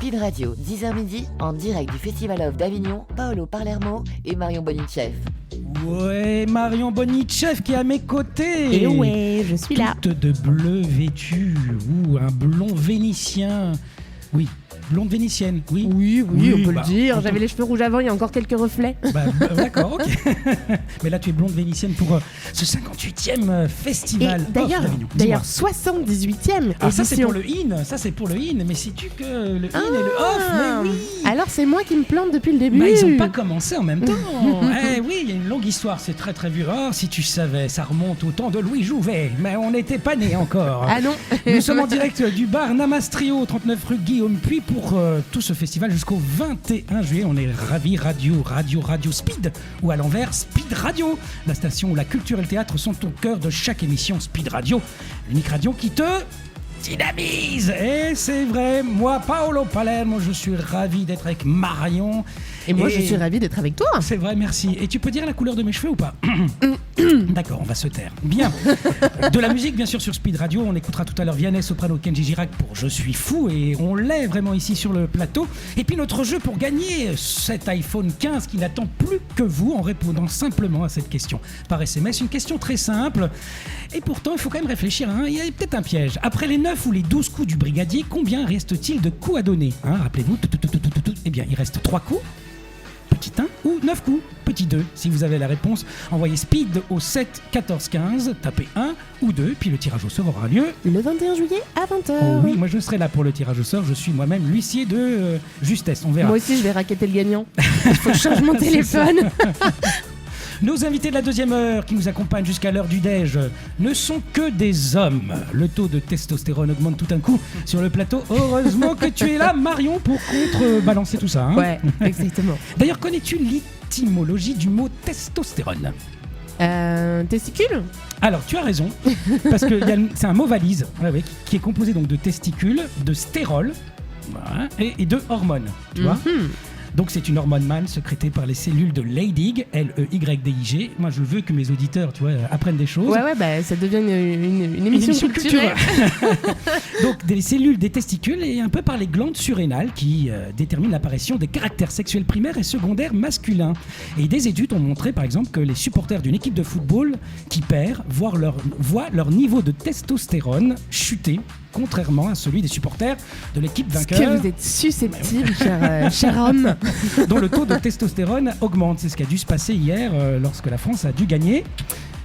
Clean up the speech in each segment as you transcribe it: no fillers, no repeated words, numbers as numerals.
Speed Radio, 10h midi, en direct du Festival of d'Avignon, Paolo Palermo et Marion Bonicheff. Ouais, Marion Bonicheff qui est à mes côtés. Et ouais, je suis là. Toute de bleu vêtue, ou un blond vénitien. Oui, blonde vénitienne, oui. Oui, on peut le dire. J'avais les cheveux rouges avant, il y a encore quelques reflets. D'accord, ok. Mais là, tu es blonde vénitienne pour ce 58e festival. Et d'ailleurs, 78e Ah, ça édition. c'est pour le in. Mais sais-tu que le in et le off, mais oui. Alors c'est moi qui me plante depuis le début. Bah, ils n'ont pas commencé en même temps. Oui, il y a une longue histoire, c'est très très vieux. Oh, si tu savais, ça remonte au temps de Louis Jouvet, mais on n'était pas nés encore. Ah non. Nous sommes en direct du bar Namastrio, 39 rue Guillaume Puy, pour tout ce festival jusqu'au 21 juillet. On est ravis. Radio Speed, ou à l'envers, Speed Radio, la station où la culture et le théâtre sont au cœur de chaque émission. Speed Radio, l'unique radio qui te dynamise. Et c'est vrai, moi, Paolo Palermo, je suis ravi d'être avec Marion. Et moi, je suis ravie d'être avec toi. C'est vrai, merci. Et tu peux dire la couleur de mes cheveux ou pas? D'accord, on va se taire. Bien. De la musique, bien sûr, sur Speed Radio. On écoutera tout à l'heure Vianney, Soprano, Kenji Girac pour Je suis fou. Et on l'est vraiment ici sur le plateau. Et puis notre jeu pour gagner cet iPhone 15 qui n'attend plus que vous en répondant simplement à cette question par SMS. Une question très simple. Et pourtant, il faut quand même réfléchir. Il y a peut-être un piège. Après les 9 ou les 12 coups du brigadier, combien reste-t-il de coups à donner? Rappelez-vous, eh bien, il reste 3 coups. Petit 1 ou 9 coups, petit 2. Si vous avez la réponse, envoyez Speed au 7 14 15, tapez 1 ou 2, puis le tirage au sort aura lieu le 21 juillet à 20h. Oh oui, moi je serai là pour le tirage au sort, je suis moi-même l'huissier de justesse, on verra. Moi aussi je vais raqueter le gagnant. Il faut que je change mon téléphone. Nos invités de la deuxième heure qui nous accompagnent jusqu'à l'heure du déj ne sont que des hommes. Le taux de testostérone augmente tout d'un coup sur le plateau. Heureusement que tu es là, Marion, pour contrebalancer tout ça. Ouais, exactement. D'ailleurs, connais-tu l'étymologie du mot testostérone? Testicule? Alors, tu as raison, parce que c'est un mot valise qui est composé donc de testicules, de stérol et de hormones, tu vois. Donc c'est une hormone mâle sécrétée par les cellules de Leydig, L-E-Y-D-I-G. Moi je veux que mes auditeurs, tu vois, apprennent des choses. Ouais, ça devient une émission culturelle. Donc des cellules des testicules et un peu par les glandes surrénales qui déterminent l'apparition des caractères sexuels primaires et secondaires masculins. Et des études ont montré par exemple que les supporters d'une équipe de football qui perd voient leur niveau de testostérone chuter, contrairement à celui des supporters de l'équipe vainqueur. Est-ce que vous êtes susceptible, cher homme, dont le taux de testostérone augmente? C'est ce qui a dû se passer hier lorsque la France a dû gagner.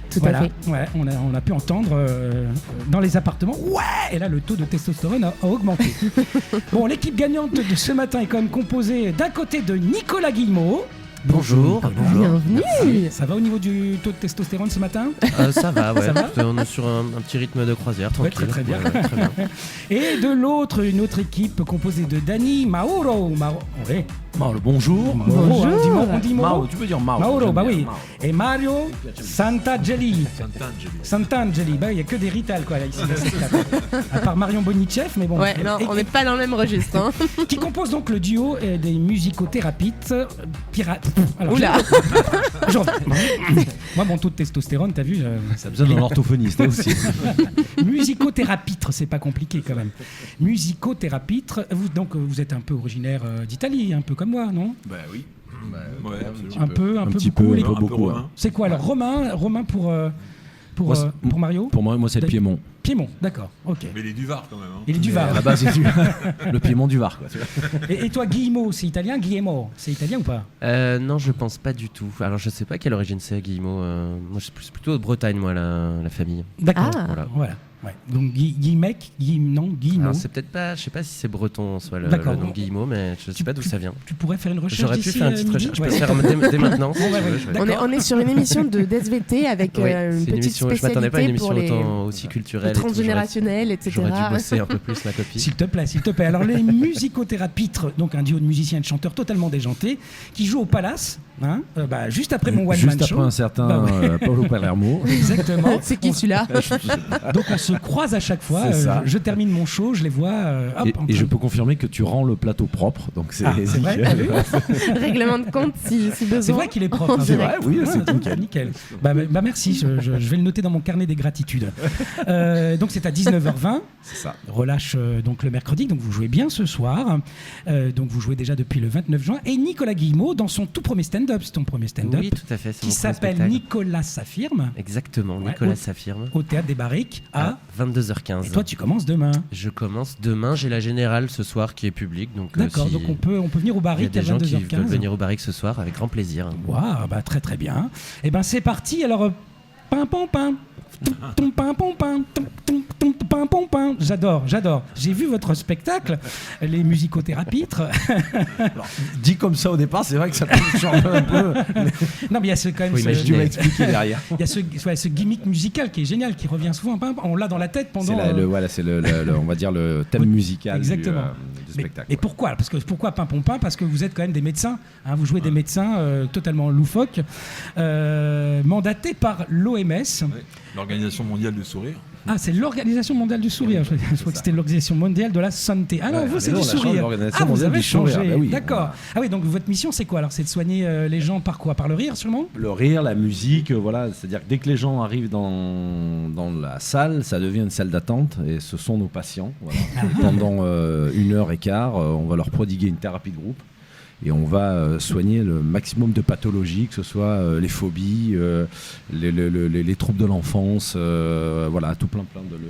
Tout à fait. Ouais, on a pu entendre dans les appartements. Ouais. Et là, le taux de testostérone a augmenté. Bon, l'équipe gagnante de ce matin est quand même composée d'un côté de Nicolas Guillemot. Bonjour. Bienvenue. Ça va au niveau du taux de testostérone ce matin? Ça va, ouais. Ça va, on est sur un petit rythme de croisière, tranquille. Ouais, très bien. Ouais, très bien. Et de l'autre, une autre équipe composée de Dani, Mauro. Ouais. Mauro, bonjour. Mauro, on dit Mauro. Mauro, tu peux dire Mauro. Mauro, bah oui. Mauro. Et Mario Santangeli. Santangeli, bah il n'y a que des Rital quoi là, ici dans cette table. À part Marion Bonicheff, mais bon. Ouais, non, on n'est pas dans le même registre. Hein. Qui compose donc le duo des musicothérapeutes pirates. Alors, Oula. Moi, mon taux de testostérone, t'as vu Ça a besoin d'un orthophoniste aussi. Musicothérapitre, c'est pas compliqué quand même. Musicothérapitre, vous êtes un peu originaire d'Italie, un peu comme moi, non? Bah oui. Ouais, Un peu peu, beaucoup. Hein. C'est quoi alors? Romain pour Mario? Pour moi, c'est le Piémont. Piémont, d'accord, ok. Mais il est du Var quand même. Hein. Il est du Var. À la base, c'est le Piémont du Var. Quoi. Et toi, Guillemot, c'est italien? Guillemot, c'est italien ou pas? Non, je pense pas du tout. Alors, je sais pas quelle origine c'est, Guillemot. Moi, je suis plutôt de Bretagne, moi, la famille. D'accord, Voilà. Ouais. Donc Guillemot. Alors, c'est peut-être pas, je sais pas si c'est breton en soi, le nom Guillemot, mais je sais pas d'où ça vient. Tu pourrais faire une recherche. J'aurais pu faire une petite recherche. Je peux faire dès maintenant. Si tu veux, On est sur une émission d'SVT avec une petite spécialité je m'attendais pas à une émission pour les aussi culturelle. transgénérationnelle, etc. J'aurais dû bosser un peu plus ma copie. S'il te plaît. Alors les musicothérapitres, donc un duo de musiciens et de chanteurs totalement déjantés, qui jouent au Palace, juste après mon one man show. Juste après un certain Paolo Palermo. Exactement. C'est qui celui-là? Donc on se se croisent à chaque fois. C'est ça. Je termine mon show, je les vois. Hop, en Et train je de- peux confirmer que tu rends le plateau propre, donc c'est c'est vrai, nickel. Règlement de compte si besoin. C'est vrai qu'il est propre. En hein, direct. Ouais, oui, Ah, c'est donc, nickel. Bah, merci, je vais le noter dans mon carnet des gratitudes. Donc c'est à 19h20. C'est ça. Relâche donc le mercredi, donc vous jouez bien ce soir. Donc vous jouez déjà depuis le 29 juin. Et Nicolas Guillemot dans son tout premier stand-up, c'est ton premier stand-up, Oui, tout à fait. c'est qui mon premier s'appelle spectacle. Nicolas s'affirme, Exactement, Ouais, Nicolas au- s'affirme. au Théâtre des Barriques à... 22h15. Et toi tu commences demain. Je commence demain, j'ai la générale ce soir qui est publique. Donc, D'accord, si donc on peut venir au il y a Barriques à des gens qui veulent 22h15. venir au Barrique ce soir, avec grand plaisir. Waouh, bah très très bien. Et ben c'est parti, alors pam pam pam. Tom, pam, pam, pam, tom, pam, pam, pam. J'adore. J'ai vu votre spectacle, les musicothérapies. Alors, dit comme ça au départ, c'est vrai que ça peut changer un peu. Non, mais il y a quand même Faut ce, imaginer. Tu vas expliquer derrière. il y a ce gimmick musical qui est génial, qui revient souvent. Pam, pam. On l'a dans la tête pendant. C'est on va dire le thème musical Exactement. du Mais- spectacle. Et pourquoi pourquoi pam pam pam? Parce que vous êtes quand même des médecins. Hein, vous jouez des médecins totalement loufoques, mandatés par l'OMS. Ouais. L'Organisation mondiale du sourire. Ah, c'est l'Organisation mondiale du sourire. Je crois que c'était l'Organisation mondiale de la santé. Ah non, Ouais, vous, mais c'est non, du on a changé sourire. l'Organisation Ah, vous mondiale avez du sourire. changé. Bah oui, D'accord. voilà. Ah oui, donc votre mission, c'est quoi alors? C'est de soigner les gens par quoi? Par le rire, sûrement? Le rire, la musique, voilà, c'est-à-dire que dès que les gens arrivent dans la salle, ça devient une salle d'attente et ce sont nos patients. Voilà. Pendant 1h15, on va leur prodiguer une thérapie de groupe et on va soigner le maximum de pathologies, que ce soit les phobies, les troubles de l'enfance, voilà, tout plein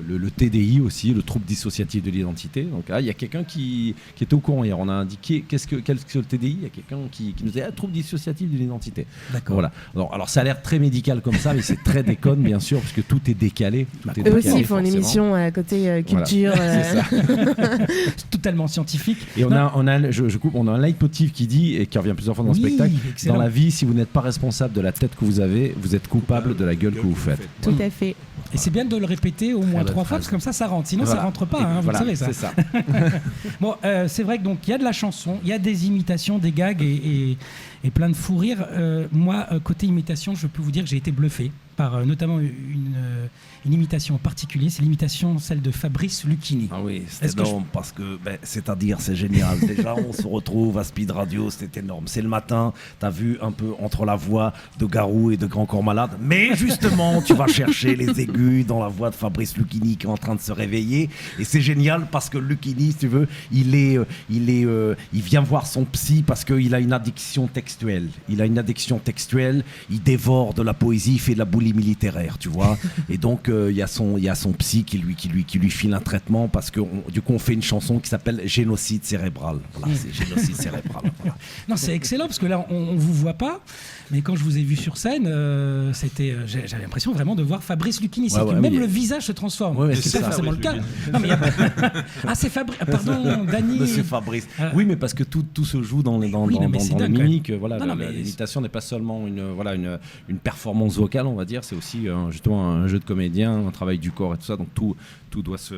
le TDI aussi, le trouble dissociatif de l'identité. Donc là, il y a quelqu'un qui était au courant hier. On a indiqué qu'est-ce que le TDI. Il y a quelqu'un qui nous a dit trouble dissociatif de l'identité. D'accord. Voilà. Alors ça a l'air très médical comme ça, mais c'est très déconne bien sûr, parce que tout est décalé. Tout est Eux aussi, décalé, ils font une forcément. émission à côté culture. Voilà, c'est ça. C'est totalement scientifique. Et Non. on a un leitmotiv qui dit, et qui revient plusieurs fois dans le Oui, spectacle, excellent. dans la vie, si vous n'êtes pas responsable de la tête que vous avez, vous êtes coupable de la gueule que vous faites. Tout à fait. Et c'est bien de le répéter au moins Très 3 bonne fois, phrase. parce que comme ça rentre. Sinon, Voilà. ça rentre pas, Et hein, voilà, vous le savez ça. C'est ça. Bon, c'est vrai que donc il y a de la chanson, il y a des imitations, des gags et plein de fou rires. Moi, côté imitation, je peux vous dire que j'ai été bluffé par notamment une imitation en particulier. C'est l'imitation, celle de Fabrice Lucchini. Ah oui, Est-ce c'est que énorme parce que, c'est-à-dire, c'est génial. Déjà, on se retrouve à Speed Radio, c'est énorme. C'est le matin, t'as vu un peu entre la voix de Garou et de Grand Corps Malade. Mais justement, tu vas chercher les aigus dans la voix de Fabrice Lucchini qui est en train de se réveiller. Et c'est génial parce que Lucchini, si tu veux, il vient voir son psy parce qu'il a une addiction textuelle. Il dévore de la poésie, il fait de la boulimie littéraire, tu vois. Et donc, il y a son psy qui lui file un traitement parce que du coup on fait une chanson qui s'appelle Génocide cérébral. Voilà, c'est Génocide cérébral. Voilà. Non, c'est excellent parce que là, on vous voit pas, mais quand je vous ai vu sur scène, j'avais l'impression vraiment de voir Fabrice Lucchini. C'est Ouais, que ouais, même mais- le visage se transforme. Ouais, c'est c'est pas ça, forcément le cas. Fabrice Non, mais il y a... Ah, c'est Fabrice. Pardon, Dany. Monsieur Fabrice. Oui, mais parce que tout se joue dans les Oui, non, mais c'est dingue, quand mimiques. Voilà, Non, non, mais- l'imitation n'est pas seulement une performance vocale, on va dire, c'est aussi justement un jeu de comédien, un travail du corps et tout ça. Donc tout doit se.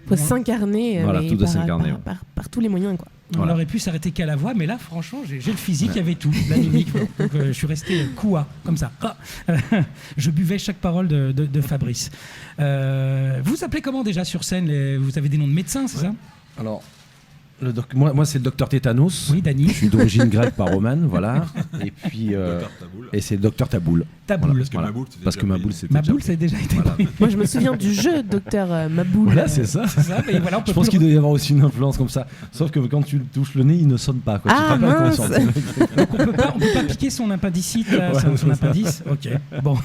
Faut s'incarner Voilà, mais tout doit s'incarner, par tous les moyens, quoi. On Voilà. aurait pu s'arrêter qu'à la voix, mais là, franchement, j'ai le physique, il y avait tout, la mimique. Donc, je suis resté coua, comme ça. Ah. Je buvais chaque parole de Fabrice. Vous vous appelez comment déjà sur scène? Vous avez des noms de médecins, c'est ça? Alors, moi c'est le docteur Tétanos. Oui, Dany. Je suis d'origine grecque par romane, voilà. Et puis. Docteur Taboul. Et c'est le docteur Taboul. Taboul. Voilà, Parce que Maboul, c'était Parce déjà que pris. Maboul, c'était. Ma déjà boule, pris. ça a déjà été Voilà. pris. Moi, je me souviens du jeu Docteur Maboul. Voilà, c'est ça. C'est ça, mais voilà, on peut Je pense plus qu'il doit y avoir aussi une influence comme ça. Sauf que quand tu touches le nez, il ne sonne pas. Quoi. Ah, tu te rappelles mince. quand il sonne. Donc on peut pas piquer son appendicite, là, son appendice. Ok. Bon,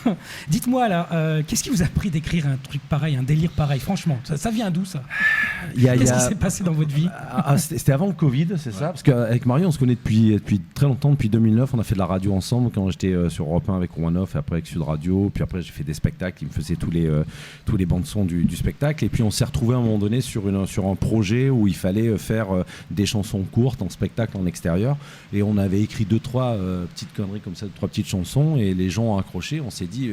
dites-moi là, qu'est-ce qui vous a pris d'écrire un truc pareil, un délire pareil? Franchement, ça vient d'où ça? Qu'est-ce qui s'est passé dans votre vie? C'était avant le Covid, c'est ça? Parce qu'avec Mario, on se connaît depuis très longtemps, depuis 2009. On a fait de la radio ensemble quand j'étais sur Europe 1 avec Romanoff et après avec Sud Radio. Puis après, j'ai fait des spectacles. Il me faisait tous les bandes-sons du spectacle. Et puis, on s'est retrouvés à un moment donné sur un projet où il fallait faire des chansons courtes en spectacle en extérieur. Et on avait écrit 2-3 petites conneries comme ça, 2-3 petites chansons. Et les gens ont accroché. On s'est dit,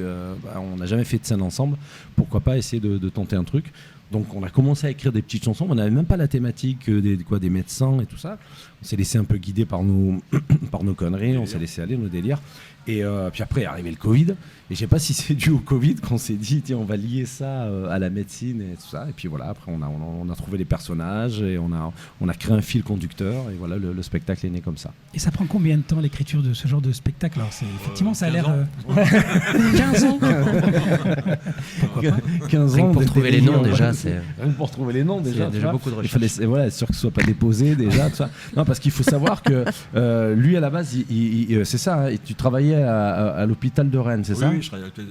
on n'a jamais fait de scène ensemble. Pourquoi pas essayer de tenter un truc? Donc on a commencé à écrire des petites chansons, on n'avait même pas la thématique des médecins et tout ça. On s'est laissé un peu guider par nos conneries, on s'est laissé aller, nos délires. Et puis après est arrivé le Covid. Et je sais pas si c'est dû au Covid qu'on s'est dit tiens on va lier ça à la médecine et tout ça. Et puis voilà, après on a trouvé les personnages et on a créé un fil conducteur et voilà le spectacle est né comme ça. Et ça prend combien de temps l'écriture de ce genre de spectacle? Alors effectivement ça a 15 l'air... ans. 15 ans. 15 Rien ans que pour trouver les noms déjà, c'est... Rien que pour trouver les noms déjà. Il y a tu déjà vois. beaucoup de Il recherches. fallait voilà, être sûr que ce soit pas déposé déjà. Tout ça. Non, parce qu'il faut savoir que lui à la base, c'est ça. Hein, tu travaillais à l'hôpital de Rennes, c'est ça? Oui,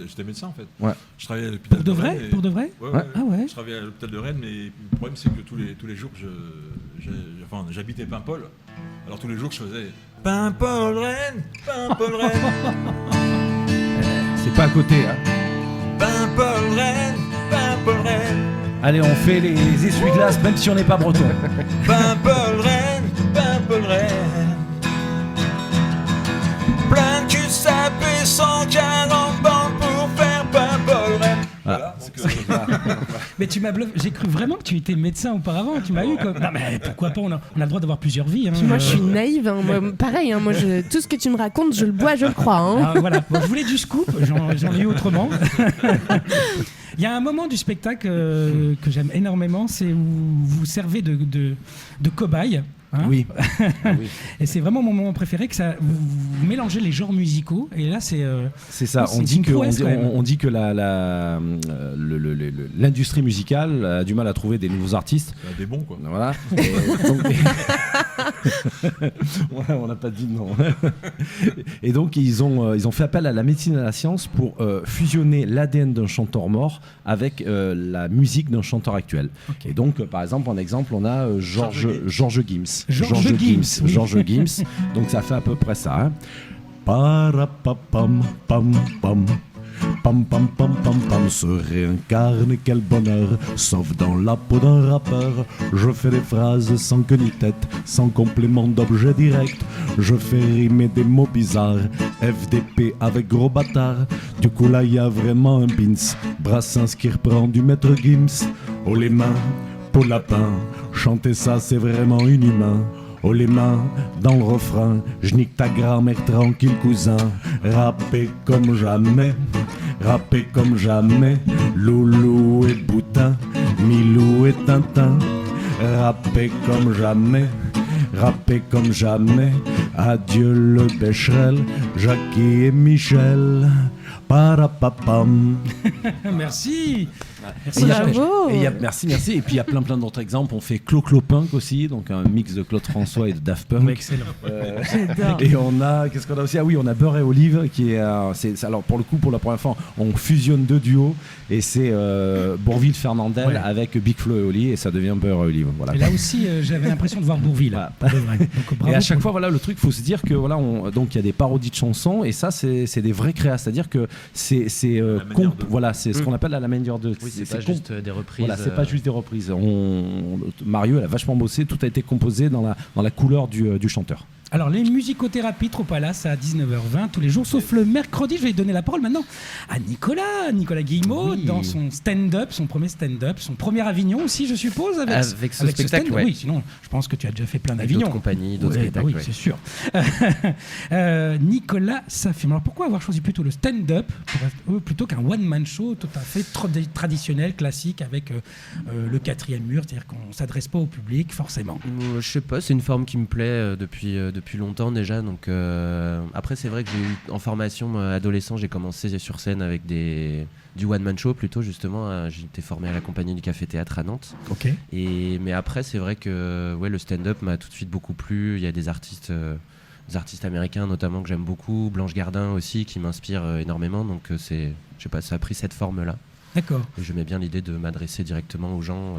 j'étais médecin en fait. Ouais. Je travaillais à l'hôpital Pour de vrai? Rennes. Pour de vrai? Ouais, Ouais. Ah ouais. Je travaillais à l'hôpital de Rennes, mais le problème c'est que tous les jours, j'habitais Paimpol. Alors tous les jours, je faisais Paimpol Rennes, Paimpol Rennes, C'est pas à côté. Hein. Paimpol Rennes, Paimpol Rennes, Allez, on fait les essuie-glaces, même si on n'est pas breton. Paimpol Rennes, Paimpol Rennes. Plein de cul-sap et 140 bandes pour faire Paimpol Rennes. Voilà. Mais tu m'as bluffé. J'ai cru vraiment que tu étais médecin auparavant. Tu m'as eu comme... Non mais pourquoi pas, on a le droit d'avoir plusieurs vies. Hein. Puis moi, je suis naïve. Hein. Moi, pareil, hein, tout ce que tu me racontes, je le bois, je le crois. Hein. Ah, voilà. Bon, je voulais du scoop, j'en ai eu autrement. Il y a un moment du spectacle que j'aime énormément, c'est où vous servez de cobaye. Hein, Oui. et c'est vraiment mon moment préféré, que ça, vous mélangez les genres musicaux. Et là, c'est ça. c'est une prouesse, quand même. On dit que l'industrie musicale a du mal à trouver des nouveaux artistes. Des bons quoi. Voilà. Et donc, ouais, on n'a pas dit non. Et donc ils ont fait appel à la médecine et à la science pour fusionner l'ADN d'un chanteur mort avec la musique d'un chanteur actuel. Okay. Et donc par exemple, en exemple, on a George Gims. George Gims, oui. George Gims. Donc ça fait à peu près ça. Hein. Parapapam pam pam. Pam pam pam pam pam se réincarne, quel bonheur, sauf dans la peau d'un rappeur. Je fais des phrases sans queue ni tête, sans complément d'objet direct. Je fais rimer des mots bizarres, FDP avec gros bâtard. Du coup là y a vraiment un Beans, Brassens qui reprend du maître Gims. Oh les mains, pour lapin, chanter ça c'est vraiment inhumain. Oh les mains dans le refrain, je nique ta grand-mère tranquille cousin. Rapper comme jamais, Loulou et Boutin, Milou et Tintin. Rapper comme jamais, adieu le Becherel, Jackie et Michel. Parapapam. Merci. Et il y a- Bravo. et il y a- merci. Et puis il y a plein d'autres exemples. On fait Clo-Clo Punk aussi, donc un mix de Claude François et de Daft Punk. Excellent. J'adore. Et on a, qu'est-ce qu'on a aussi? Ah oui, on a Beurre et Olive qui est, alors pour le coup, pour la première fois, on fusionne deux duos et c'est Bourvil-Fernandel Ouais. avec Big Flo et Oli et ça devient Beurre et Olive. Voilà. Et là aussi, j'avais l'impression de voir Bourville. Voilà. Pour de vrai. Donc, bravo Et à chaque pour- fois, voilà, le truc, faut se dire que voilà, donc il y a des parodies de chansons et ça, c'est des vrais créas, c'est-à-dire que c'est La manière de- voilà, c'est ce qu'on appelle la manière de. Oui, c'est pas comp- juste des reprises. Voilà, c'est pas juste des reprises. Mario, elle a vachement bossé, tout a été composé dans la couleur du chanteur. Alors, les musicothérapies Trop Palace à 19h20 tous les jours, sauf le mercredi. Je vais donner la parole maintenant à Nicolas Guillemot, Oui. dans son stand-up, son premier stand-up, son premier Avignon aussi, je suppose, avec ce spectacle, stand-up. ouais. Oui, sinon, je pense que tu as déjà fait plein Avec d'Avignons. d'autres compagnies, d'autres Ouais, spectacles. oui, ouais. c'est sûr. Nicolas s'affirme. Alors, pourquoi avoir choisi plutôt le stand-up plutôt qu'un one-man show tout à fait traditionnel, classique, avec le quatrième mur, c'est-à-dire qu'on ne s'adresse pas au public, forcément. Je sais pas, c'est une forme qui me plaît depuis longtemps déjà. Donc après, c'est vrai que j'ai eu en formation adolescent, j'ai commencé sur scène avec du one man show plutôt justement. J'ai été formé à la compagnie du Café Théâtre à Nantes. Ok. Mais après, c'est vrai que le stand-up m'a tout de suite beaucoup plu. Il y a des artistes américains notamment que j'aime beaucoup, Blanche Gardin aussi qui m'inspire énormément. Donc je sais pas, ça a pris cette forme-là. D'accord. Et j'aimais bien l'idée de m'adresser directement aux gens.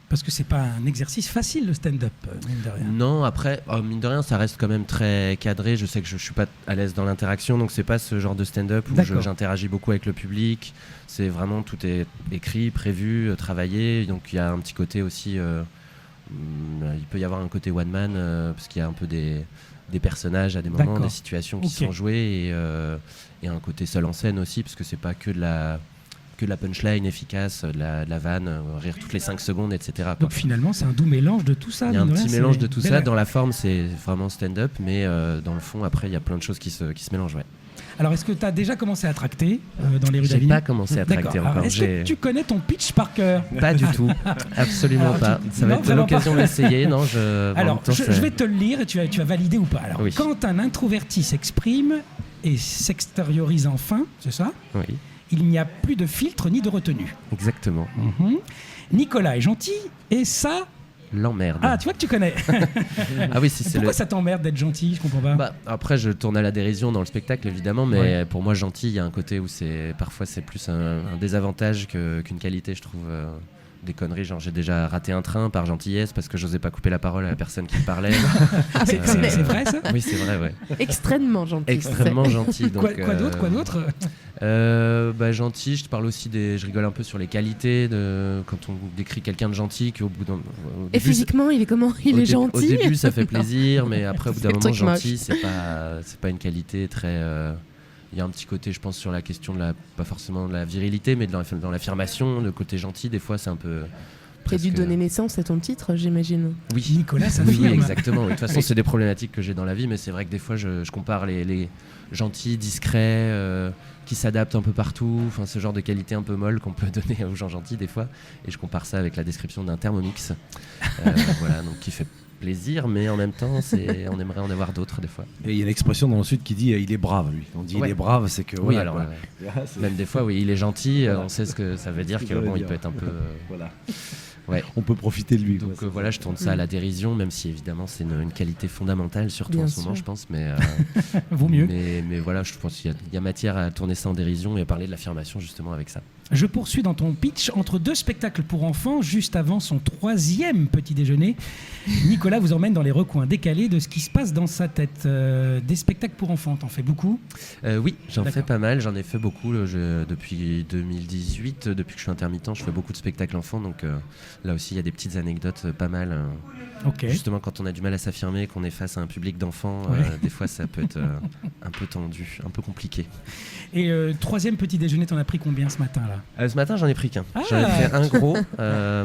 Parce que c'est pas un exercice facile, le stand-up, mine de rien. Non, après, mine de rien, ça reste quand même très cadré. Je sais que je suis pas à l'aise dans l'interaction, donc c'est pas ce genre de stand-up où D'accord. j'interagis beaucoup avec le public. C'est vraiment, tout est écrit, prévu, travaillé. Donc il y a un petit côté aussi. Il peut y avoir un côté one man, parce qu'il y a un peu des personnages à des moments, D'accord. des situations qui Ok. sont jouées et un côté seul en scène aussi, parce que c'est pas que de la que de la punchline efficace, de la vanne, rire toutes les 5 secondes, etc. quoi. Donc finalement, c'est un doux mélange de tout ça. Il y a un mine de petit rien, mélange c'est de tout belle- ça. Dans la forme, c'est vraiment stand-up, mais dans le fond, après, il y a plein de choses qui se mélangent. Ouais. Alors, est-ce que tu as déjà commencé à tracter dans les rues J'ai d'Avignon? pas commencé à D'accord. tracter Alors, encore. est-ce que tu connais ton pitch par cœur? Pas du tout, absolument Alors, pas. Ça va non, être vraiment l'occasion de l'essayer. Non, en Alors, même temps, je vais te le lire et tu vas valider ou pas. Alors, Oui. quand un introverti s'exprime et s'extériorise enfin, c'est ça, Oui, il n'y a plus de filtre ni de retenue. exactement. Nicolas est gentil et ça... L'emmerde. Ah, tu vois que tu connais. Ah oui, si c'est Pourquoi le. ça t'emmerde d'être gentil? Je comprends pas. Bah, après, je tourne à la dérision dans le spectacle, évidemment, mais Ouais. pour moi, gentil, il y a un côté où parfois c'est plus un désavantage qu'une qualité, je trouve. Des conneries, genre j'ai déjà raté un train par gentillesse parce que j'osais pas couper la parole à la personne qui me parlait. C'est vrai ça? Oui, c'est vrai, ouais. Extrêmement gentil. Extrêmement gentil. Donc, Quoi d'autre Bah, gentil, je te parle aussi je rigole un peu sur les qualités quand on décrit quelqu'un de gentil, qu'au bout d'un. au Et début, physiquement, il est comment? Il est gentil. Au début, ça fait plaisir, mais après, au bout d'un C'est le moment, truc moche. gentil, c'est pas une qualité très. Il y a un petit côté, je pense, sur la question de pas forcément de la virilité, mais dans l'affirmation, le côté gentil, des fois, c'est un peu. Qui a dû presque- donner naissance à ton titre, j'imagine. Oui. Nicolas, ça Oui, affirme. exactement. De toute façon, c'est des problématiques que j'ai dans la vie, mais c'est vrai que des fois, je compare les gentils, discrets, qui s'adaptent un peu partout, enfin, ce genre de qualité un peu molle qu'on peut donner aux gens gentils des fois, et je compare ça avec la description d'un Thermomix, voilà, donc qui fait plaisir, mais en même temps, on aimerait en avoir d'autres des fois. Et il y a une expression dans le sud qui dit il est brave, lui. On dit Ouais. il est brave, c'est que. Oui, voilà, alors quoi. C'est- même des fois, oui, il est gentil, Voilà. on sait ce que ça veut dire, Ce que que ça veut bon, il dire. peut être un peu. Voilà. Ouais. On peut profiter de lui. Donc quoi. voilà, je tourne ça à la dérision, même si évidemment c'est une qualité fondamentale, surtout Bien en ce moment, sûr. je pense. Mais, Vaut mieux. mais voilà, je pense qu'il y a matière à tourner ça en dérision et à parler de l'affirmation justement avec ça. Je poursuis dans ton pitch. Entre 2 spectacles pour enfants, juste avant son 3e petit déjeuner, Nicolas vous emmène dans les recoins décalés de ce qui se passe dans sa tête. Des spectacles pour enfants, t'en fais beaucoup? Oui, j'en D'accord. fais pas mal, j'en ai fait beaucoup depuis 2018, depuis que je suis intermittent, je fais beaucoup de spectacles enfants, donc là aussi il y a des petites anecdotes pas mal. Ok. Justement, quand on a du mal à s'affirmer, qu'on est face à un public d'enfants, Ouais. des fois ça peut être un peu tendu, un peu compliqué. Et 3e petit déjeuner, t'en as pris combien ce matin là? Ce matin, j'en ai pris qu'un. Ah. J'en ai fait un gros,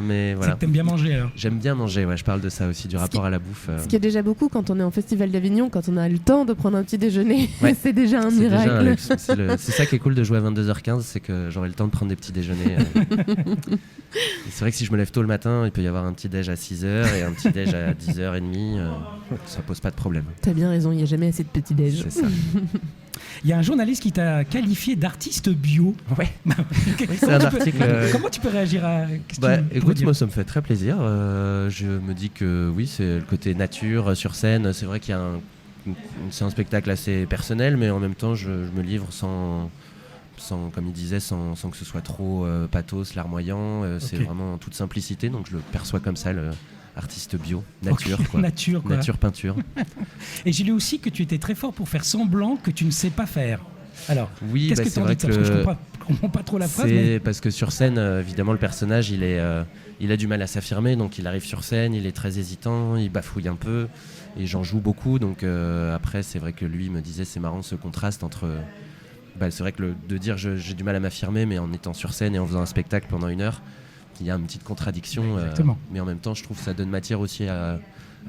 mais C'est voilà. que t'aimes bien manger alors. J'aime bien manger, ouais, je parle de ça aussi, du Ce rapport qui- à la bouffe. Ce qui est déjà beaucoup quand on est en Festival d'Avignon, quand on a le temps de prendre un petit déjeuner. Ouais. C'est déjà un C'est déjà un miracle. luxe. C'est ça qui est cool de jouer à 22h15, c'est que j'aurai le temps de prendre des petits déjeuners. Et c'est vrai que si je me lève tôt le matin, il peut y avoir un petit déj à 6h et un petit déj à 10h30, ça pose pas de problème. T'as bien raison, il n'y a jamais assez de petits déj. C'est ça. Il y a un journaliste qui t'a qualifié d'artiste bio. Ouais. C'est un article, Comment tu peux réagir à qu'est-ce que Bah, tu pourrais écoute, dire? moi ça me fait très plaisir. Je me dis que oui, c'est le côté nature sur scène. C'est vrai qu'il y a c'est un spectacle assez personnel, mais en même temps, je me livre sans, comme il disait, sans que ce soit trop pathos, larmoyant. C'est Ok. vraiment en toute simplicité, donc je le perçois comme ça, le artiste bio, nature, Ok, quoi. Nature, quoi. Nature, peinture. Et j'ai lu aussi que tu étais très fort pour faire semblant que tu ne sais pas faire. Alors, Oui, qu'est-ce bah, que c'est tu as vrai envie de que dire? Parce que je comprends pas trop la phrase. c'est Mais... parce que sur scène, évidemment, le personnage, il a du mal à s'affirmer, donc il arrive sur scène, il est très hésitant, il bafouille un peu, et j'en joue beaucoup. Donc après, c'est vrai que lui me disait, c'est marrant ce contraste entre. C'est vrai que de dire j'ai du mal à m'affirmer, mais en étant sur scène et en faisant un spectacle pendant 1 heure, il y a une petite contradiction. Exactement. Mais en même temps, je trouve que ça donne matière aussi à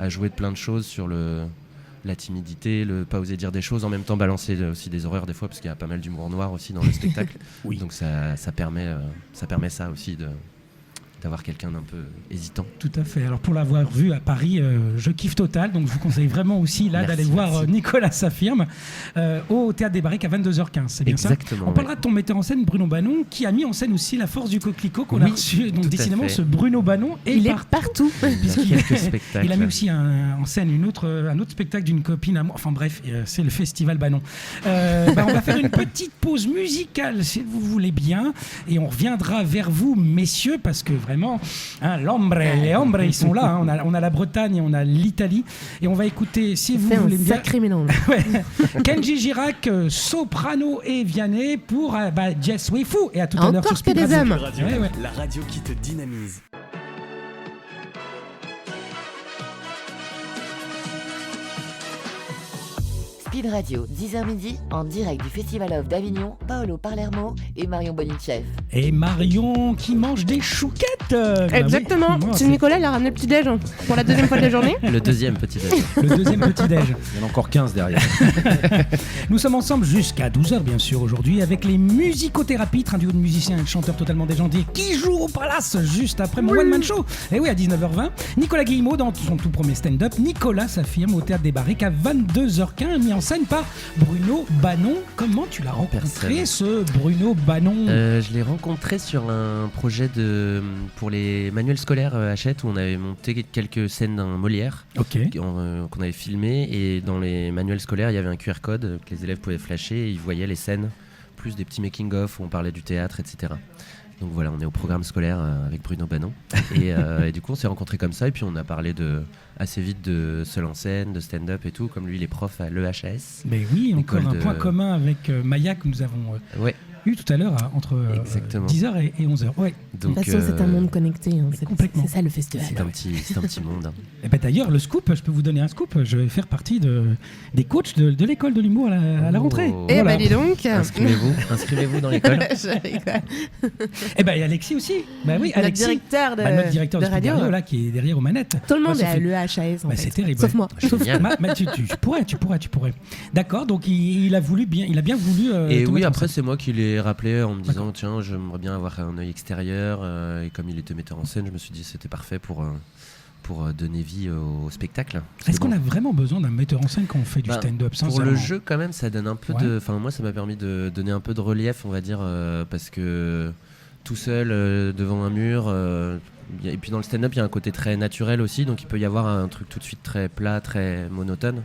jouer de plein de choses sur la timidité, le pas oser dire des choses, en même temps balancer aussi des horreurs des fois, parce qu'il y a pas mal d'humour noir aussi dans le spectacle. Oui. Donc ça permet ça aussi d'avoir quelqu'un d'un peu hésitant. Tout à fait. Alors pour l'avoir vu à Paris, je kiffe total. Donc je vous conseille vraiment aussi là Merci, d'aller voir merci. Nicolas s'affirme au Théâtre des Barriques à 22h15. C'est bien Exactement. ça. On parlera de ton metteur en scène Bruno Bannon qui a mis en scène aussi La Force du Coquelicot qu'on a Oui, reçu. Donc tout à décidément fait. ce Bruno Bannon Il est partout. partout. Puisqu'il- Quelques spectacles. Il a mis aussi en scène un autre spectacle d'une copine à moi. Enfin bref, c'est le Festival Bannon. On va faire une petite pause musicale si vous voulez bien. Et on reviendra vers vous, messieurs, parce que vraiment, hein, les hombres, ils sont là. Hein. On a la Bretagne et on a l'Italie. Et on va écouter, si vous C'est voulez un bien, sacré mélange. Kenji Girac, soprano et Vianney pour Jess Wefou. Et à tout à l'heure Encore sur que Speed des Radio. hommes. Radio, Ouais, ouais. la radio qui te dynamise. Speed Radio, 10h midi, en direct du Festival of d'Avignon, Paolo Palermo et Marion Bonichev. Et Marion qui mange des chouquettes. Exactement. Bah oui, C'est Nicolas, il a ramené le petit-déj pour la deuxième fois de la journée. Le deuxième petit-déj. le deuxième petit-déj. Il y en a encore 15 derrière. Nous sommes ensemble jusqu'à 12h bien sûr aujourd'hui avec les Musicothérapies, un duo de musiciens et de chanteurs totalement déjantés qui jouent au Palace juste après mon one-man show. Et oui, à 19h20, Nicolas Guillemot dans son tout premier stand-up. Nicolas s'affirme au Théâtre des Barriques à 22h15, mis en scène par Bruno Banon. Comment tu l'as rencontré, ce Bruno Banon? Je l'ai rencontré sur un projet pour les manuels scolaires Hachette où on avait monté quelques scènes d'un Molière qu'on avait filmé, et dans les manuels scolaires il y avait un QR code que les élèves pouvaient flasher et ils voyaient les scènes, plus des petits making-of où on parlait du théâtre, etc. Donc voilà, on est au programme scolaire avec Bruno Banon et du coup on s'est rencontrés comme ça, et puis on a parlé assez vite de seul en scène, de stand-up et tout, comme lui il est prof à l'EHAS. Mais oui, encore un point commun avec Maya que nous avons eu tout à l'heure entre 10h et 11h. Ouais. Donc, de toute façon, c'est un monde connecté. Hein. C'est ça le festival. C'est un petit monde. Hein. Et ben d'ailleurs, le scoop, je peux vous donner un scoop. Je vais faire partie des coachs de l'école de l'humour à la rentrée. Et bah dis donc. Inscrivez-vous dans l'école. Et ben Alexis aussi. Bah oui, Alexis. Notre directeur de radio là qui est derrière aux manettes. Tout le monde est à l'EHAS. C'est terrible. Sauf moi. Tu pourrais. D'accord. Donc il a bien voulu. Et oui, après c'est moi qui l'ai rappelé en me disant tiens, j'aimerais bien avoir un œil extérieur, et comme il était metteur en scène, je me suis dit c'était parfait pour donner vie au spectacle. Est-ce qu'on a vraiment besoin d'un metteur en scène quand on fait du stand-up? Pour le jeu quand même, ça donne un peu de... Enfin moi ça m'a permis de donner un peu de relief, on va dire, parce que tout seul devant un mur, et puis dans le stand-up il y a un côté très naturel aussi, donc il peut y avoir un truc tout de suite très plat, très monotone,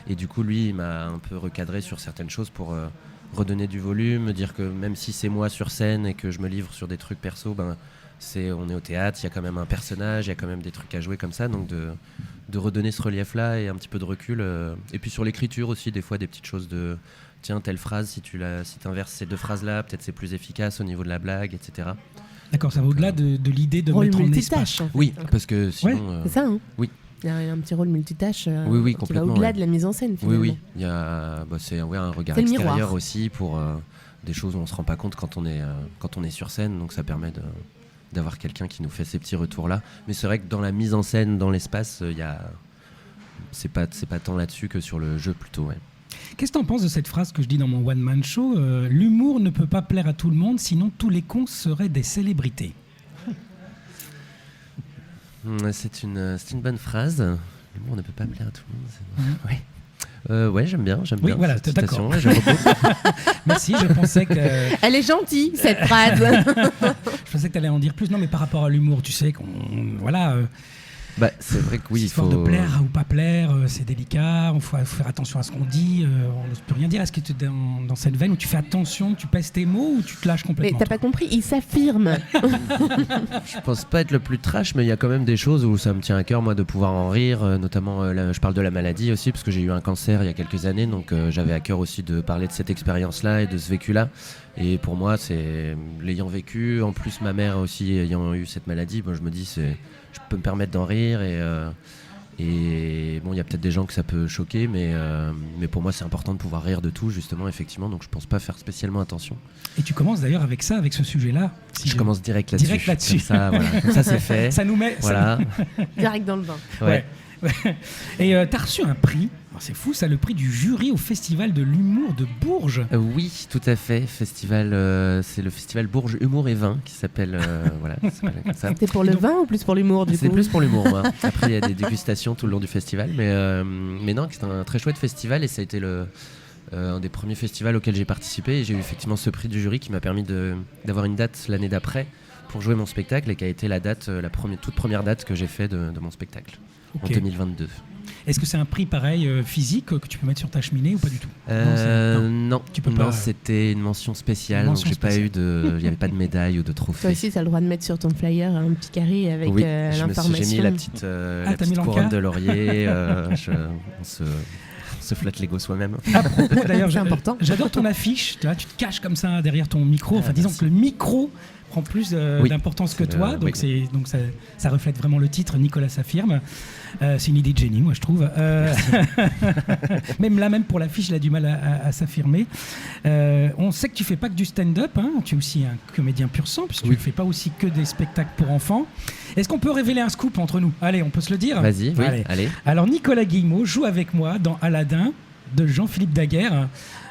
et du coup lui il m'a un peu recadré sur certaines choses pour redonner du volume, me dire que même si c'est moi sur scène et que je me livre sur des trucs perso, on est au théâtre, il y a quand même un personnage, il y a quand même des trucs à jouer comme ça, donc de redonner ce relief-là et un petit peu de recul. Et puis sur l'écriture aussi, des fois des petites choses de tiens, telle phrase, si tu inverses ces deux phrases-là, peut-être c'est plus efficace au niveau de la blague, etc. D'accord, ça va au-delà de l'idée de mettre en espace. Oui, parce que sinon... c'est ça, hein. Oui. Il y a un petit rôle multitâche qui va au-delà de la mise en scène, finalement. Oui. Il y a, c'est un regard extérieur aussi pour des choses où on ne se rend pas compte quand on est sur scène, donc ça permet d'avoir quelqu'un qui nous fait ces petits retours-là. Mais c'est vrai que dans la mise en scène, dans l'espace, c'est pas tant là-dessus que sur le jeu plutôt. Ouais. Qu'est-ce que tu en penses de cette phrase que je dis dans mon one-man show? L'humour ne peut pas plaire à tout le monde, sinon tous les cons seraient des célébrités. C'est une bonne phrase. L'humour ne peut pas plaire à tout le monde. Ouais, j'aime bien. Oui, voilà, d'accord. Ouais, j'aime beaucoup. Merci, je pensais que... Elle est gentille, cette phrase. Je pensais que tu allais en dire plus. Non, mais par rapport à l'humour, tu sais qu'on... Voilà... c'est vrai que oui, il faut... de plaire ou pas plaire, c'est délicat, il faut faire attention à ce qu'on dit, on n'ose plus rien dire. Est-ce que tu es dans cette veine où tu fais attention, tu pèses tes mots ou tu te lâches complètement? Mais t'as pas compris, il s'affirme. Je pense pas être le plus trash, mais il y a quand même des choses où ça me tient à cœur, moi, de pouvoir en rire, notamment, je parle de la maladie aussi, parce que j'ai eu un cancer il y a quelques années, donc j'avais à cœur aussi de parler de cette expérience-là et de ce vécu-là. Et pour moi, c'est l'ayant vécu, en plus ma mère aussi ayant eu cette maladie, je me dis je peux me permettre d'en rire, et bon, il y a peut-être des gens que ça peut choquer, mais pour moi c'est important de pouvoir rire de tout, justement, effectivement, donc je pense pas faire spécialement attention. Et tu commences d'ailleurs avec ce sujet-là. Je commence direct là-dessus. Comme ça, voilà. Comme ça c'est fait. Ça nous met direct dans le bain. Ouais. Et t'as reçu un prix. C'est fou ça, le prix du jury au Festival de l'humour de Bourges. Oui, tout à fait. Festival, c'est le Festival Bourges Humour et Vin qui s'appelle comme ça. C'était pour le vin ou plus pour l'humour du coup? C'est plus pour l'humour, moi. Après, il y a des dégustations tout le long du festival, mais non, c'est un très chouette festival, et ça a été un des premiers festivals auxquels j'ai participé, et j'ai eu effectivement ce prix du jury qui m'a permis d'avoir une date l'année d'après pour jouer mon spectacle, et qui a été la toute première date que j'ai fait de mon spectacle en 2022. Est-ce que c'est un prix pareil physique que tu peux mettre sur ta cheminée ou pas du tout? Non, tu peux pas. C'était une mention spéciale, donc il n'y avait pas de médaille ou de trophée. Toi aussi, tu as le droit de mettre sur ton flyer un petit carré avec l'information. J'ai mis la petite couronne de laurier. On se flatte l'ego soi-même. À propos, d'ailleurs, c'est important. J'adore ton affiche. Tu te caches comme ça derrière ton micro. Disons que le micro prend plus Oui. d'importance que C'est, toi, donc, oui. donc ça reflète vraiment le titre, Nicolas s'affirme. C'est une idée de génie, moi je trouve. Même pour l'affiche, il a du mal à s'affirmer. On sait que tu fais pas que du stand-up, hein, tu es aussi un comédien pur sang, puisque tu ne fais pas aussi que des spectacles pour enfants. Est-ce qu'on peut révéler un scoop entre nous? Allez, on peut se le dire? Vas-y, oui, allez. Alors Nicolas Guillemot joue avec moi dans Aladdin de Jean-Philippe Daguerre,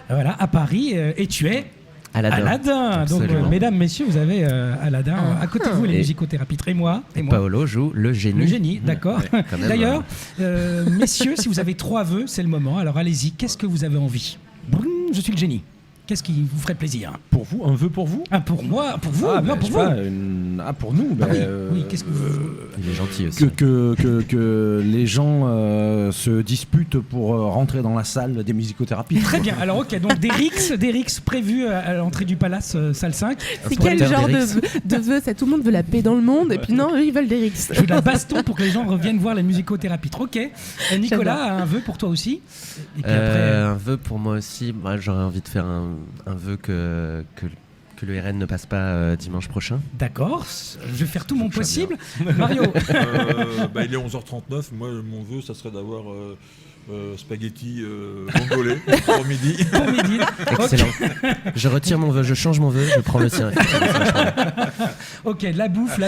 voilà, à Paris, et tu es Aladdin. Donc, mesdames, messieurs, vous avez Aladdin à côté de vous, les musicothérapies. Et moi. Paolo joue le génie. Le génie, d'accord. Ouais, quand même, D'ailleurs, messieurs, si vous avez 3 vœux, c'est le moment. Alors allez-y, qu'est-ce que vous avez envie? Broum, je suis le génie. Qu'est-ce qui vous ferait plaisir? Pour vous, un vœu pour vous? Ah, pour moi, pour vous, Ah, non, ben, pour je vous. sais pas, pour nous. Ah oui, qu'est-ce que Il est gentil aussi. Que les gens se disputent pour rentrer dans la salle des musicothérapies. Très bien. Alors ok, donc des rixes prévus à l'entrée du Palace, salle 5. C'est quel genre de vœu? Ça, tout le monde veut la paix dans le monde, et puis non, eux, ils veulent des rixes. Je veux de la baston pour que les gens reviennent voir la musicothérape. Ok. Nicolas a un vœu pour toi aussi? Et puis après... Un vœu pour moi aussi. Moi, j'aurais envie de faire un vœu que le RN ne passe pas dimanche prochain. D'accord. Je vais faire tout mon possible. Mario. Il est 11h39. Moi, mon vœu, ça serait d'avoir spaghetti congolais pour midi. Pour midi. Excellent. Je retire mon vœu, je change mon vœu, je prends le sien. Ok, la bouffe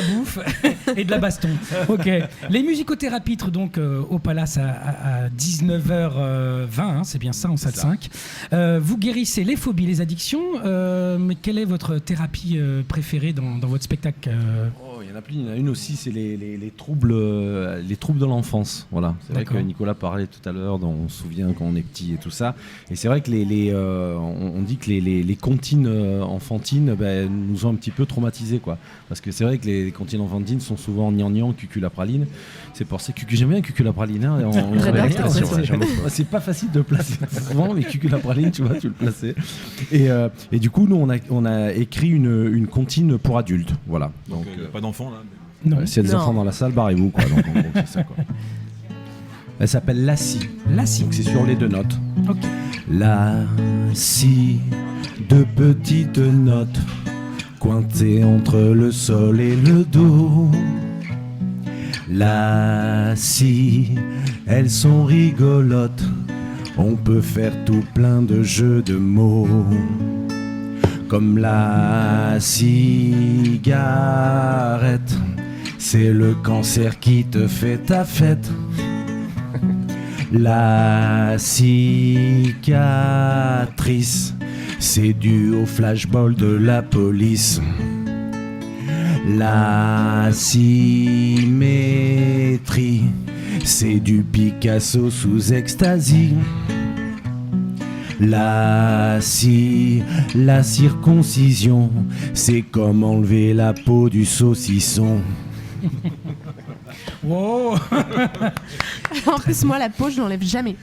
et de la baston. Ok. Les musicothérapies donc au Palace à 19h20, hein, c'est bien ça en salle 5. Vous guérissez les phobies, les addictions. Mais quelle est votre thérapie préférée dans votre spectacle? Il y en a plein. Il y en a une aussi, c'est les troubles de l'enfance. Voilà. C'est vrai que Nicolas parlait tout à l'heure, on se souvient quand on est petit et tout ça. Et c'est vrai que on dit que les comptines enfantines nous ont un petit peu traumatisés, quoi. Parce que c'est vrai que les comptines enfantines sont souvent gnangnan, cuculapraline. C'est pour ça que j'aime bien cuculapraline. Hein, c'est pas facile de placer souvent, mais cuculapraline, tu vois, tu le plaçais. Et du coup, nous, on a écrit une comptine pour adultes. Voilà. Donc, pas d'enfants là. Non. S'il y a des enfants dans la salle, barrez-vous, quoi. Donc, en gros, c'est ça, quoi. Elle s'appelle La Scie. La Scie. Donc c'est sur les 2 notes. Ok. La scie, 2 petites notes coincées entre le sol et le do. La scie, elles sont rigolotes. On peut faire tout plein de jeux de mots. Comme la cigarette, c'est le cancer qui te fait ta fête. La cicatrice, c'est dû au flashball de la police. La symétrie, c'est du Picasso sous ecstasy. La circoncision, c'est comme enlever la peau du saucisson. Wow. En plus, moi, la peau, je l'enlève jamais.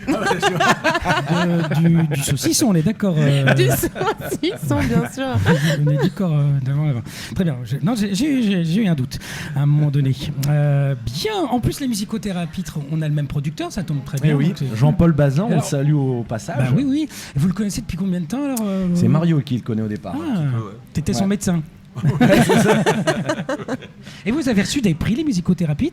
Du saucisson, on est d'accord. Du saucisson, bien sûr. On est d'accord. Très bien. J'ai eu un doute à un moment donné. Bien. En plus, les musicothérapies, on a le même producteur, ça tombe très bien. Oui, donc Jean-Paul Bazin, on le salue au passage. Bah oui. Vous le connaissez depuis combien de temps alors C'est Mario qui le connaît au départ. T'étais son médecin. Et vous avez reçu des prix, les musicothérapies?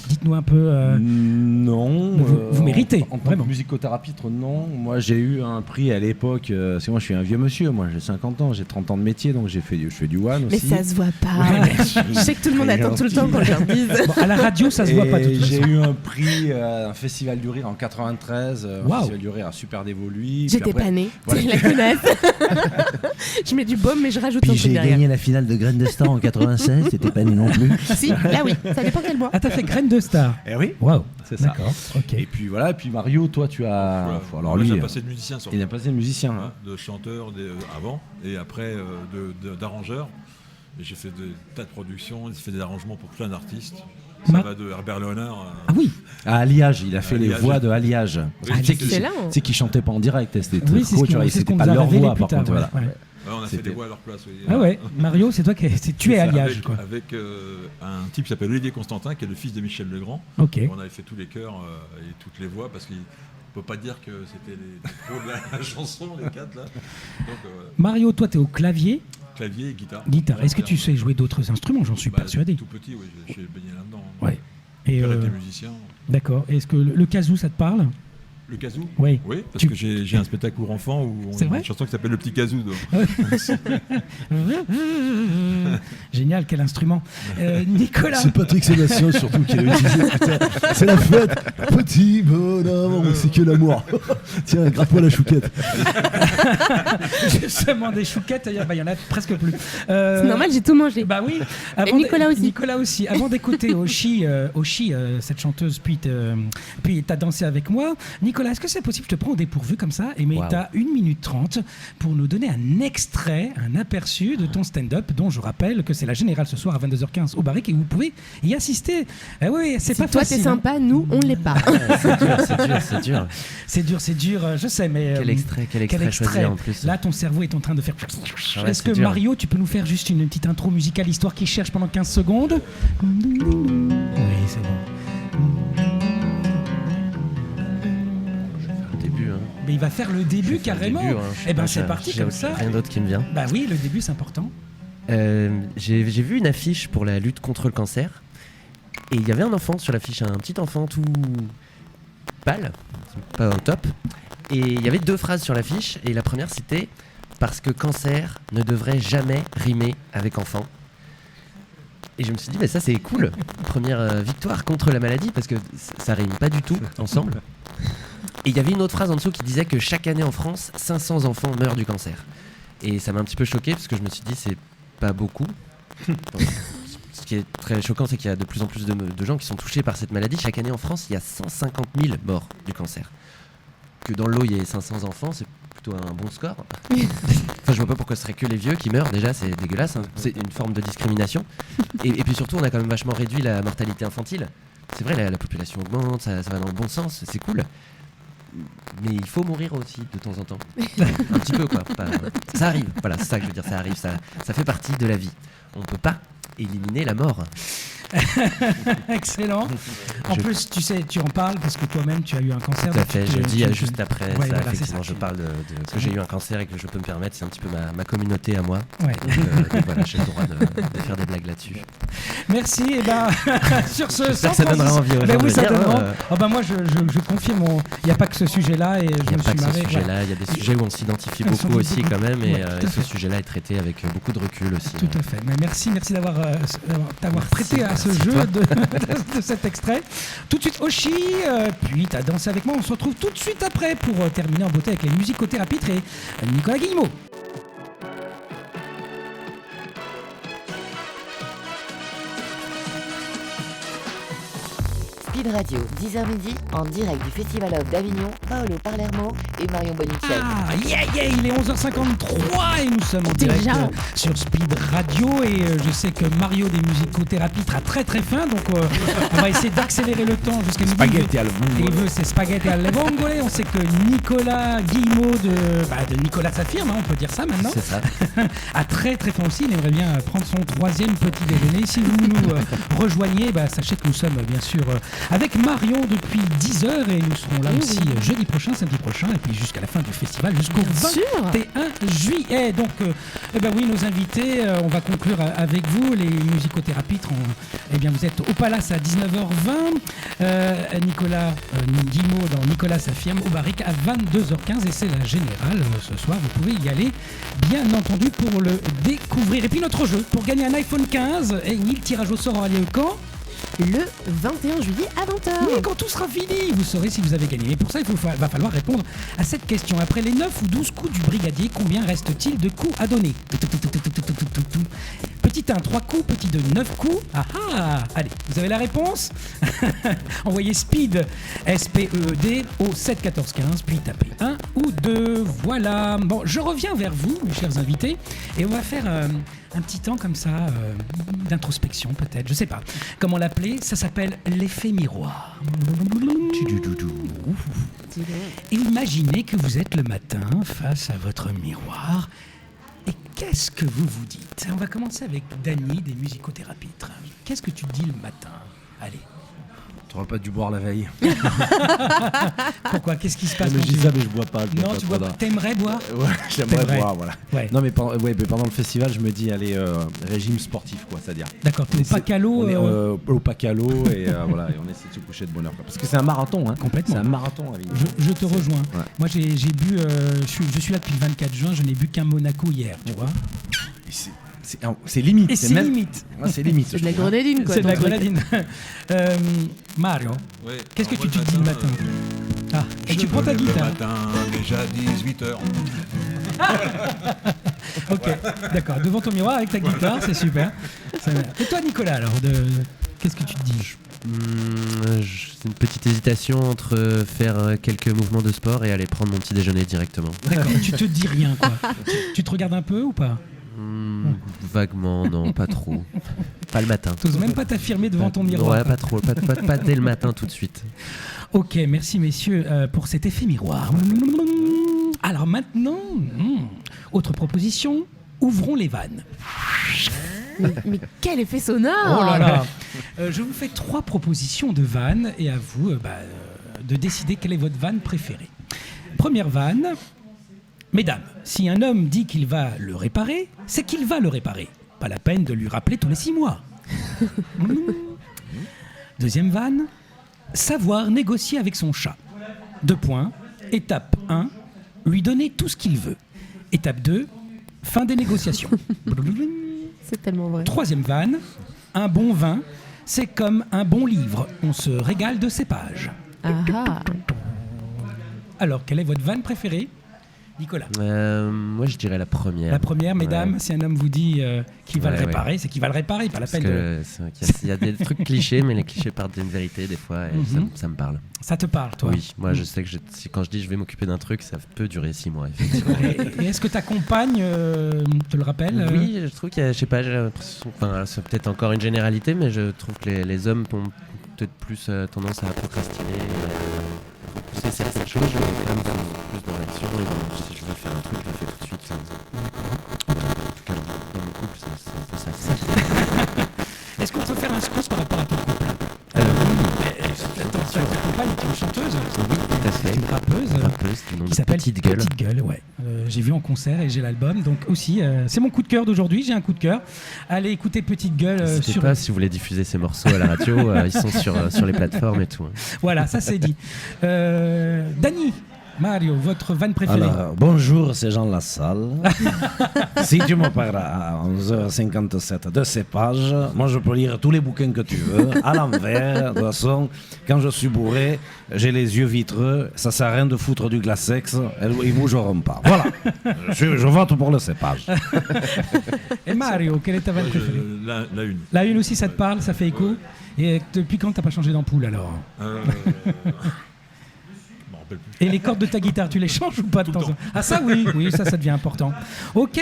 Dites-nous un peu. Non. Vous méritez. En tant que musicothérapeute, non. Moi, j'ai eu un prix à l'époque. Parce que moi, je suis un vieux monsieur. Moi, j'ai 50 ans, j'ai 30 ans de métier, donc je fais du one aussi. Mais ça se voit pas. Je sais que tout le monde attend tout le temps qu'on leur dise. Bon, à la radio, ça se voit pas. J'ai eu un prix à un festival du rire en 93. Un festival du rire à Super Dévolu. J'étais pas née. Voilà. Je la connais. Je mets du baume, mais je rajoute un truc derrière. J'ai gagné la finale de Graines de Star en 96. C'était pas né non plus. Si, là oui. Ça dépend quel mois. Ah, t'as fait Graines de Star. Eh oui. Waouh. C'est ça. D'accord. Ok. Et puis voilà. Et puis Mario, toi, tu as. Voilà. Alors lui, il a passé de musicien. Il a passé de musicien. Hein, de chanteur avant et après d'arrangeur. Et j'ai fait des tas de productions. J'ai fait des arrangements pour plein d'artistes. Ça va de Herbert Léonard. Ah oui. À Alliage, il a fait les voix de Alliage. C'est sais qu'ils chantaient pas en direct. C'était oui, trop, tu vois. C'était pas leur voix, par contre. Voilà. On a fait des voix à leur place. Oui. Ah ouais, Mario, c'est toi qui tu es Alliage. Avec un type qui s'appelle Olivier Constantin, qui est le fils de Michel Legrand. Ok. On avait fait tous les chœurs et toutes les voix parce qu'il ne peut pas dire que c'était les pros de la chanson, les 4 là. Donc, Mario, toi, tu es au clavier. clavier et guitare. Guitare. Est-ce que tu sais jouer d'autres instruments? J'en suis persuadé. Tout petit, oui, j'ai baigné là-dedans. Ouais. Et J'ai été musicien. d'accord. Est-ce que le kazoo, ça te parle? Le kazoo? Oui. Oui, parce que j'ai un spectacle pour enfants où on C'est a vrai une chanson qui s'appelle Le Petit Kazoo. Génial, quel instrument. Nicolas. C'est Patrick Sébastien surtout qui l'a utilisé. Putain, c'est la fête. Petit bonhomme, c'est que l'amour. Tiens, grappe-moi la chouquette. Justement, des chouquettes, il y en a presque plus. C'est normal, j'ai tout mangé. Bah oui. Et Nicolas aussi. Nicolas aussi. Avant d'écouter Oshi, cette chanteuse, puis t'as dansé avec moi. Nicolas, est-ce que c'est possible? Je te prends au dépourvu comme ça, mais t'as 1 minute 30 pour nous donner un extrait, un aperçu de ton stand-up, dont je rappelle que c'est la Générale ce soir à 22h15 au Barrique et vous pouvez y assister. Oui, c'est si pas toi facile. t'es sympa, nous on l'est pas. C'est dur. Je sais, mais Quel extrait choisir en plus? Là, ton cerveau est en train de faire. Ouais, Est-ce que dur. Mario, tu peux nous faire juste une petite intro musicale, histoire qu'il cherche pendant 15 secondes? Oui, c'est bon. Mais il va faire le début carrément. Eh ben c'est parti comme ça. Rien d'autre qui me vient. Bah oui, le début c'est important. J'ai vu une affiche pour la lutte contre le cancer et il y avait un enfant sur l'affiche, un petit enfant tout pâle, pas au top. Et il y avait 2 phrases sur l'affiche et la première c'était « Parce que cancer ne devrait jamais rimer avec enfant ». Et je me suis dit, mais ça c'est cool, première victoire contre la maladie parce que ça rime pas du tout ensemble. Et il y avait une autre phrase en dessous qui disait que chaque année en France, 500 enfants meurent du cancer. Et ça m'a un petit peu choqué parce que je me suis dit, c'est pas beaucoup. Ce qui est très choquant, c'est qu'il y a de plus en plus de gens qui sont touchés par cette maladie. Chaque année en France, il y a 150 000 morts du cancer. Que dans le lot, il y ait 500 enfants, c'est plutôt un bon score. Enfin, je vois pas pourquoi ce serait que les vieux qui meurent. Déjà, c'est dégueulasse. Hein. C'est une forme de discrimination. Et puis surtout, on a quand même vachement réduit la mortalité infantile. C'est vrai, la population augmente, ça va dans le bon sens, c'est cool. Mais il faut mourir aussi de temps en temps. Un petit peu quoi. Ça arrive, voilà, c'est ça que je veux dire, ça arrive, ça fait partie de la vie. On peut pas éliminer la mort. Excellent. En plus, tu sais, tu en parles parce que toi-même tu as eu un cancer. Tout à fait, je dis juste après ouais, ça, voilà, effectivement, je parle de que j'ai eu un cancer et que je peux me permettre, c'est un petit peu ma communauté à moi. Ouais. Donc voilà, j'ai le droit de faire des blagues là-dessus. Merci, et ben sur ce ça donnera envie aux gens oui, de ça dire, donne moi je confirme, il n'y a pas que ce sujet-là et je me suis marré. Il n'y a pas que ce sujet-là, il y a des sujets où on s'identifie beaucoup aussi quand même et ce sujet-là est traité avec beaucoup de recul aussi. Tout à fait, mais merci d'avoir prêté à ce jeu de cet extrait. Tout de suite Oshi, puis t'as dansé avec moi, on se retrouve tout de suite après pour terminer en beauté avec les musicothérapies et Nicolas Guillemot. Speed Radio, 10h midi, en direct du Festival of d'Avignon, Paolo Palermo et Marion Boniciel. Ah, il est 11h53 et nous sommes en direct sur Speed Radio et je sais que Mario des musicothérapies sera très très fin, donc on va essayer d'accélérer le temps jusqu'à midi. Spaghetti al vongole. Il veut ses spaghetti alle vongole. On sait que Nicolas Guillemot de Nicolas s'affirme, on peut dire ça maintenant. C'est ça. A très très faim aussi, il aimerait bien prendre son 3e petit déjeuner. Si vous nous rejoignez, sachez que nous sommes bien sûr avec Marion depuis 10h et nous serons là aussi jeudi prochain, samedi prochain et puis jusqu'à la fin du festival jusqu'au 21 juillet. Donc nos invités, on va conclure avec vous les musicothérapies. Vous êtes au Palace à 19h20, Nicolas Guillemot dans Nicolas s'affirme au Barrique à 22h15 et c'est la Générale ce soir, vous pouvez y aller bien entendu pour le découvrir. Et puis notre jeu pour gagner un iPhone 15, et oui, le tirage au sort aura lieu quand ? Le 21 juillet à 20h. Oui, quand tout sera fini, vous saurez si vous avez gagné. Et pour ça, va falloir répondre à cette question. Après les 9 ou 12 coups du brigadier, combien reste-t-il de coups à donner ? Petit 1, 3 coups. Petit 2, 9 coups. Allez, vous avez la réponse ? Envoyez SPEED, S-P-E-E-D, au 7 14 15, puis tapez 1 ou 2. Voilà. Bon, je reviens vers vous, mes chers invités, et on va faire un petit temps comme ça, d'introspection peut-être, je sais pas comment l'appeler, ça s'appelle l'effet miroir. Imaginez que vous êtes le matin face à votre miroir et qu'est-ce que vous vous dites ? On va commencer avec Dany des musicothérapies. Qu'est-ce que tu te dis le matin ? Allez. T'aurais pas dû boire la veille. Pourquoi? Qu'est-ce qui se passe Mais quand je dis tu- ça, mais je bois pas. je bois Non, pas tu trop bois pas. d'art. T'aimerais boire? Ouais, j'aimerais T'aimerais. boire, voilà. Ouais. Non, mais pendant le festival, je me dis, allez, régime sportif, quoi, c'est-à-dire. D'accord, t'es au Pacalo. On est au Pacalo et voilà, et on essaie de se coucher de bonne heure. Quoi. Parce que c'est un marathon, hein. Complètement. C'est un marathon, Avignon. Je te rejoins. Ouais. Moi, j'ai bu. Je suis là depuis le 24 juin. Je n'ai bu qu'un Monaco hier, tu vois. Et c'est limite. Et c'est même- limite. Ouais, c'est limite. C'est de la je trouve, hein. grenadine, quoi. C'est de la ton truc. grenadine. Mario, Ouais, qu'est-ce que alors tu moi, te dis le matin? Ah, et Je tu prends me ta lève guitare. Le matin, déjà 18h. Ok, d'accord. Devant ton miroir avec ta guitare, c'est super. Et toi, Nicolas, alors, qu'est-ce que tu te dis? C'est une petite hésitation entre faire quelques mouvements de sport et aller prendre mon petit déjeuner directement. D'accord, tu te dis rien, quoi. Tu te regardes un peu ou pas? Vaguement, non, pas trop. Pas le matin. T'oses même pas t'affirmer devant ton miroir. Ouais, pas trop. Pas dès le matin tout de suite. Ok, merci messieurs pour cet effet miroir. Alors maintenant, autre proposition, ouvrons les vannes. Mais quel effet sonore! Oh là là. Je vous fais 3 propositions de vannes et à vous de décider quelle est votre vanne préférée. Première vanne. Mesdames, si un homme dit qu'il va le réparer, c'est qu'il va le réparer. Pas la peine de lui rappeler tous les 6 mois. Deuxième vanne. Savoir négocier avec son chat. 2 points. Étape 1. Lui donner tout ce qu'il veut. Étape 2. Fin des négociations. C'est tellement vrai. Troisième vanne. Un bon vin, c'est comme un bon livre. On se régale de ses pages. Ah ah. Alors, quelle est votre vanne préférée, Nicolas? Moi, je dirais la première. La première, mesdames, Ouais. si un homme vous dit qu'il va Ouais, le réparer, c'est qu'il va le réparer, pas la Parce peine de... que c'est vrai qu'il y a des trucs clichés, mais les clichés partent d'une vérité des fois, et ça me parle. Ça te parle, toi? Oui, moi je sais que quand je dis je vais m'occuper d'un truc, ça peut durer 6 mois, effectivement. Et est-ce que ta compagne te le rappelle? Oui, je trouve qu'il y a, je sais pas, j'ai l'impression, enfin, c'est peut-être encore une généralité, mais je trouve que les hommes ont peut-être plus tendance à procrastiner, à repousser certaines choses, mais les femmes sont plus dans l'action, et si je veux faire un truc, je le fais tout de suite. En tout cas, dans mon couple, c'est un peu ça. Est-ce qu'on peut faire un scoop par rapport à ton couple? Attention, ta compagne est une chanteuse, Oui, tout à fait. une rappeuse. Rappeuse, du nom Qui de s'appelle Petite Gueule. Petite Gueule, ouais. J'ai vu en concert et j'ai l'album, donc aussi, c'est mon coup de cœur d'aujourd'hui, j'ai un coup de cœur. Allez écouter Petite Gueule N'hésitez sur... pas si vous voulez diffuser ces morceaux à la radio, ils sont sur les plateformes et tout. Hein. Voilà, ça c'est dit. Dany, Mario, votre vanne préférée? Alors, bonjour, c'est Jean Lassalle. Si tu me parles à 11h57 de ces pages, moi je peux lire tous les bouquins que tu veux, à l'envers. De toute façon, quand je suis bourré, j'ai les yeux vitreux, ça sert à rien de foutre du glacex, ils bougeront pas. Voilà, je vote pour le cépage. Et Mario, quelle est ta vanne Moi, préférée? la une. La une aussi, ça te parle, ça fait écho. Et depuis quand t'as pas changé d'ampoule alors? Je m'en rappelle plus. Et les cordes de ta guitare, tu les changes ou pas de Tout temps le en temps. temps? Ah ça oui, oui, ça devient important. Ok,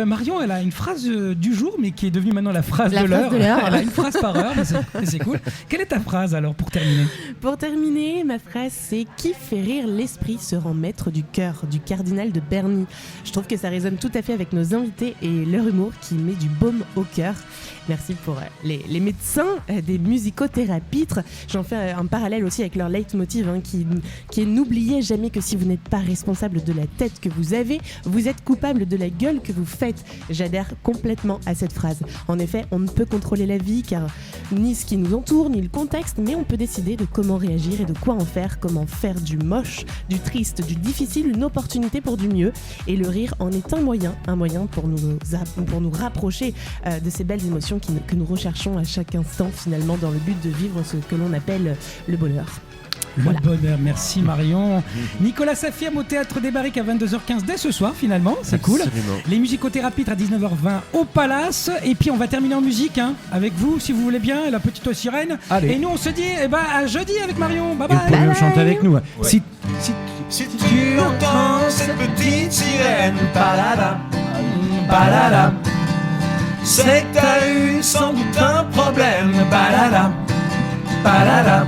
Marion, elle a une phrase du jour, mais qui est devenue maintenant la phrase La de phrase l'heure. de l'heure. Elle a une phrase par heure, mais c'est cool. Quelle est ta phrase alors pour terminer? Pour terminer, ma phrase c'est « Qui fait rire l'esprit se rend maître du cœur » du cardinal de Berny. Je trouve que ça résonne tout à fait avec nos invités et leur humour qui met du baume au cœur. Merci pour les médecins des musicothérapitres. J'en fais un parallèle aussi avec leur leitmotiv qui est « N'oubliez jamais que si vous n'êtes pas responsable de la tête que vous avez, vous êtes coupable de la gueule que vous faites ». J'adhère complètement à cette phrase. En effet, on ne peut contrôler la vie car ni ce qui nous entoure, ni le contexte, mais on peut décider de comment réagir et de quoi en faire, comment faire du moche, du triste, du difficile, une opportunité pour du mieux. Et le rire en est un moyen pour nous rapprocher de ces belles émotions que nous recherchons à chaque instant finalement dans le but de vivre ce que l'on appelle le bonheur. Le Voilà. bonheur, merci Marion. Nicolas s'affirme au Théâtre des Barriques à 22h15 dès ce soir finalement, c'est cool. Absolument. Les musicothérapitres à 19h20 au Palace. Et puis on va terminer en musique avec vous si vous voulez bien, la petite sirène. Allez. Et nous on se dit à jeudi avec Marion. Bye Et vous bye. pouvez même chanter avec nous. Si Si tu entends cette petite sirène, palada, palada, c'est que t'as eu sans doute un problème, palada, palada.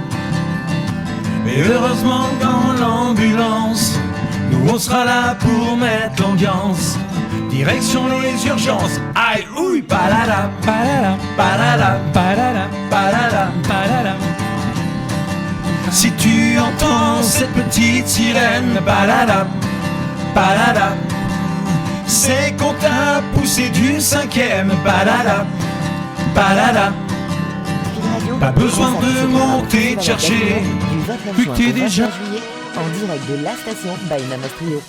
Mais heureusement dans l'ambulance, nous on sera là pour mettre l'ambiance. Direction les urgences, aïe ouille, palada, Palala, palada, palala, palada. palala. Si tu entends cette petite sirène, balada, balada, c'est qu'on t'a poussé du 5e, balada, balada. Pas besoin de monter te chercher, Du 29 vu juin que t'es au 21 déjà- juillet, en direct de la station by Mamos Trio.